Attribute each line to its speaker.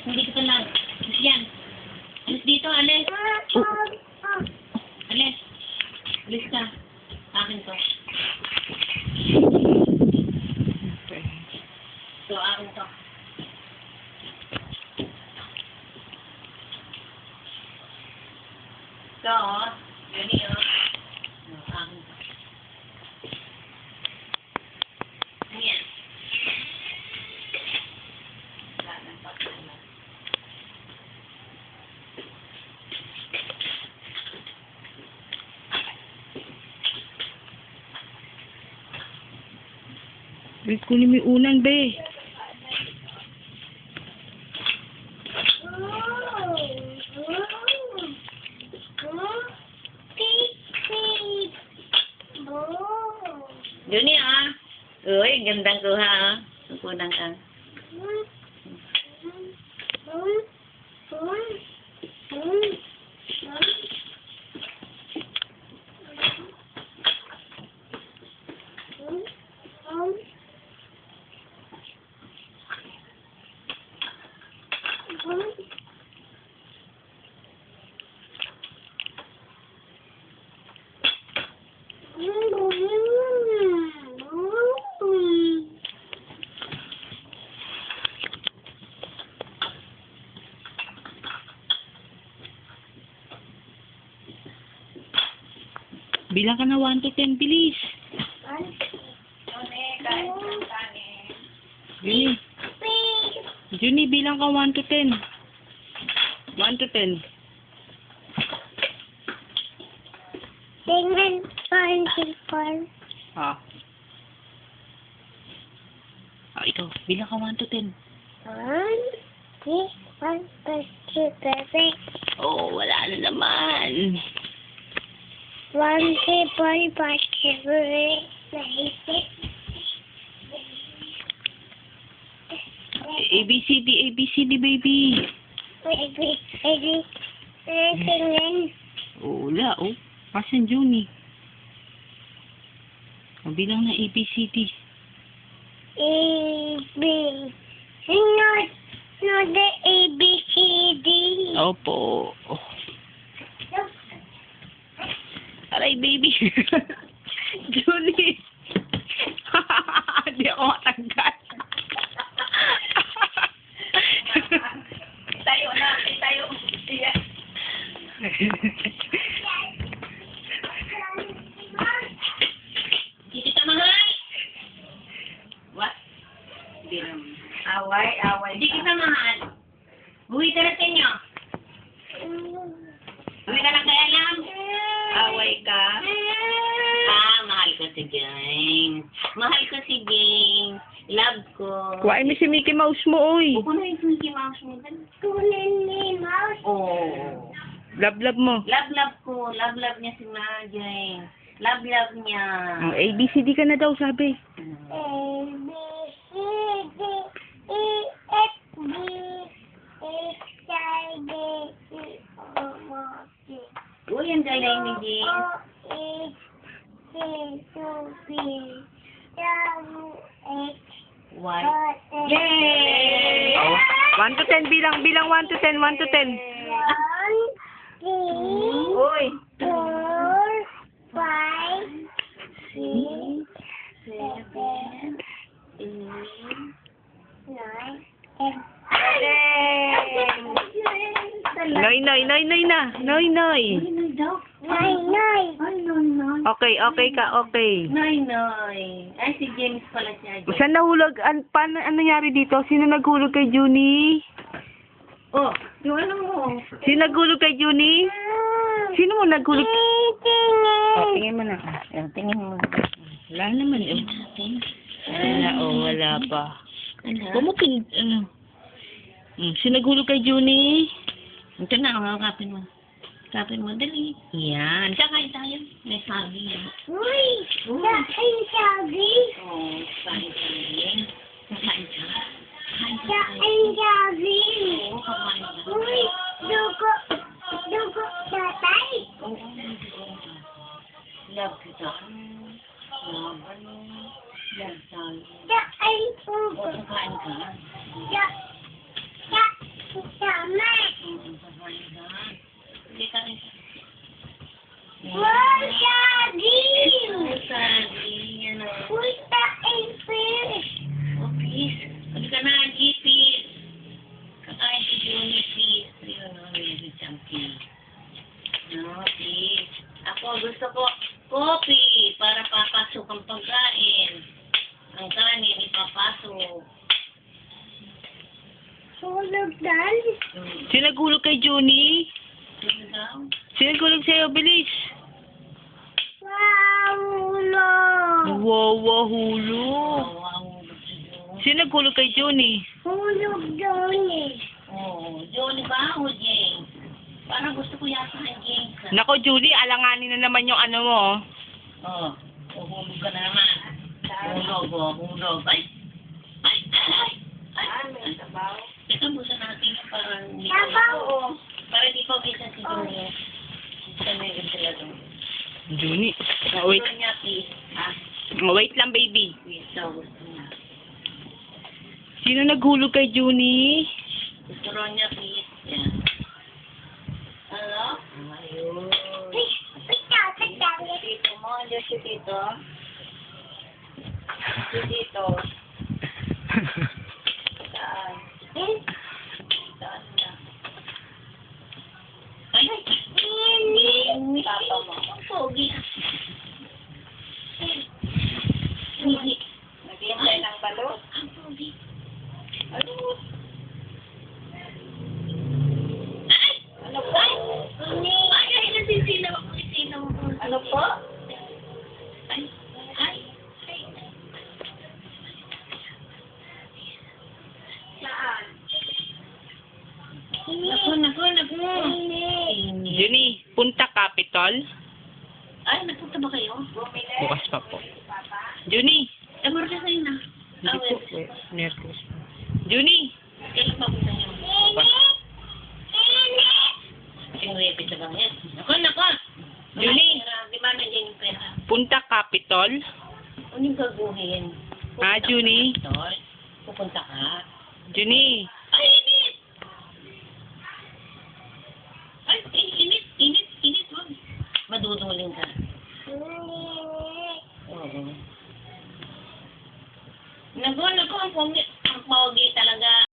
Speaker 1: Hindi kita lang. Alis yan. Alis dito, alis. Alis. Alis ka. Akin to. So, akin to. So, yun yun. Akin to. Ayan.
Speaker 2: Wait, kunin mo yung unan, be.
Speaker 1: Juni, ah. Uy, gandang kuha, ah. Nagpunang ka.
Speaker 2: Bilang ka na 1 to 10, bilis. Juni. Juni, bilang ka 1 to 10. 1 to 10.
Speaker 3: Tingnan, 24.
Speaker 2: Ah. Ah, ikaw. Bilang ka 1 to 10.
Speaker 3: 1, 3, 1, 2, 3, 4.
Speaker 2: Oh, wala na naman.
Speaker 3: 1, 3, 4, 5, 6, 7, 8,
Speaker 2: ABCD, ABCD, baby.
Speaker 3: tingnan.
Speaker 2: Oh, wala, oh. Asan Juni? Oh, bilang na ABCD.
Speaker 3: A, B. Not the A, B, C, D.
Speaker 2: Opo. Oh. Aray, baby. Julie. Hindi ako matanggal.
Speaker 1: Tayo na, tayo. Yeah. Hindi kita mahal. What? Hindi naman. Away. Hindi kita mahal. Buwi ka na sa inyo. Buwi ka na kaya alam. Away ka. Mahal ko si James. Mahal ko si James. Love ko.
Speaker 2: Kuhain mo si Mickey Mouse mo, oy.
Speaker 1: Pupunuin si Mickey Mouse mo.
Speaker 3: Kunin ni Mouse.
Speaker 1: Oh.
Speaker 2: Love mo.
Speaker 1: Love ko. Love niya si James. Love niya.
Speaker 2: Oh, ABCD ka na daw, sabi.
Speaker 3: A, B, C, D, E, F, G, H, I, J, K, L, M, N,
Speaker 1: Uy, ang galing ni James. Why? Yay!
Speaker 2: Oh. 1 to 10 bilang 1 to 10, 1 to 10.
Speaker 3: 1, 2,
Speaker 1: Uy.
Speaker 3: 4, 5, 6, 7, 8, 9, 10.
Speaker 2: Noy na. Noy.
Speaker 1: Nay daw.
Speaker 3: Nay.
Speaker 2: Okay ka, okay.
Speaker 1: Nay. Ay, si James pala siya.
Speaker 2: Saan nahulog? Paano nangyari dito? Sino naghulog kay Juni?
Speaker 1: Oh, yung ano mo.
Speaker 2: Sino naghulog kay Juni? Sino mo naghulog? Oh, tingin mo na. Ayan, tingin mo. Wala naman eh. Wala pa. Pumupin, sino naghulog kay Juni?
Speaker 1: Ito na, kapin mo. Kapin mo, dali. Yan. Kakain tayo. May sabi yan.
Speaker 3: Uy, kain sabi.
Speaker 1: Oh, kain tayo. Kakain ka.
Speaker 3: Kain sabi.
Speaker 1: Oo, kakain ka.
Speaker 3: Uy, dugo tatay.
Speaker 1: Oo. Love kita. Love tayo.
Speaker 3: Kain po.
Speaker 1: O, kakain ka. gusto ko coffee para papasok ang pagkain. Ang kanin ipapasok.
Speaker 3: Hulog dan.
Speaker 2: Sino naghulog kay Junie?
Speaker 1: Ano daw?
Speaker 2: Sino naghulog sa'yo? Bilis.
Speaker 3: Wow, hulog.
Speaker 2: Wawa, hulog.
Speaker 1: Wow.
Speaker 2: Sino naghulog kay Junie?
Speaker 3: Hulog doon
Speaker 1: Oh, Johnny ba o James? Parang gusto ko yata ng James.
Speaker 2: Nako, Julie, alanganin na naman yung ano mo.
Speaker 1: Oh, uhulog ka na naman. Hulog, hulog. Ay! Ay! Ay! Ay! May sabaw. Ito, busa natin yung parang hindi pa.
Speaker 3: Sabaw.
Speaker 1: Para di pa bisa si Junie. Sanay sila doon.
Speaker 2: Junie. Wait.
Speaker 1: Gusto niya, please. Ha?
Speaker 2: Wait lang, baby.
Speaker 1: Please, daw gusto niya.
Speaker 2: Sino naghulog kay Junie?
Speaker 1: Gusto rin niya, please. Yan. Ano? Ayun. Tito mo, andyan si Tito. Si Tito. Saan? Saan na? Ay! Papa mo. Ang pogi. Pogi. Naghihintay ng balot. Ang pogi. Ano? Ay! Ano po? Ay! Ay! Nasisilaw ako. Isilaw ako. Ano po? Ay! Ay! Ay! Saan? Naku.
Speaker 2: Junie, punta Capitol.
Speaker 1: Ay, nagpunta ba kayo?
Speaker 2: Bukas pa po. Junie.
Speaker 1: Eh, Martes na yun ah.
Speaker 2: Hindi po. Merkulis. Junie.
Speaker 1: Kailan pa punta niyo? Sinuwepit na bang yan? Nako!
Speaker 2: Junie.
Speaker 1: Di ba nandiyan yung pera?
Speaker 2: Punta Capitol.
Speaker 1: Ano yung gagawin?
Speaker 2: Ah, Junie.
Speaker 1: Pupunta ka?
Speaker 2: Junie.
Speaker 1: Ay, init! Ay, init. Wag. Maduduling ka. Oo. Naku, ang pogi talaga.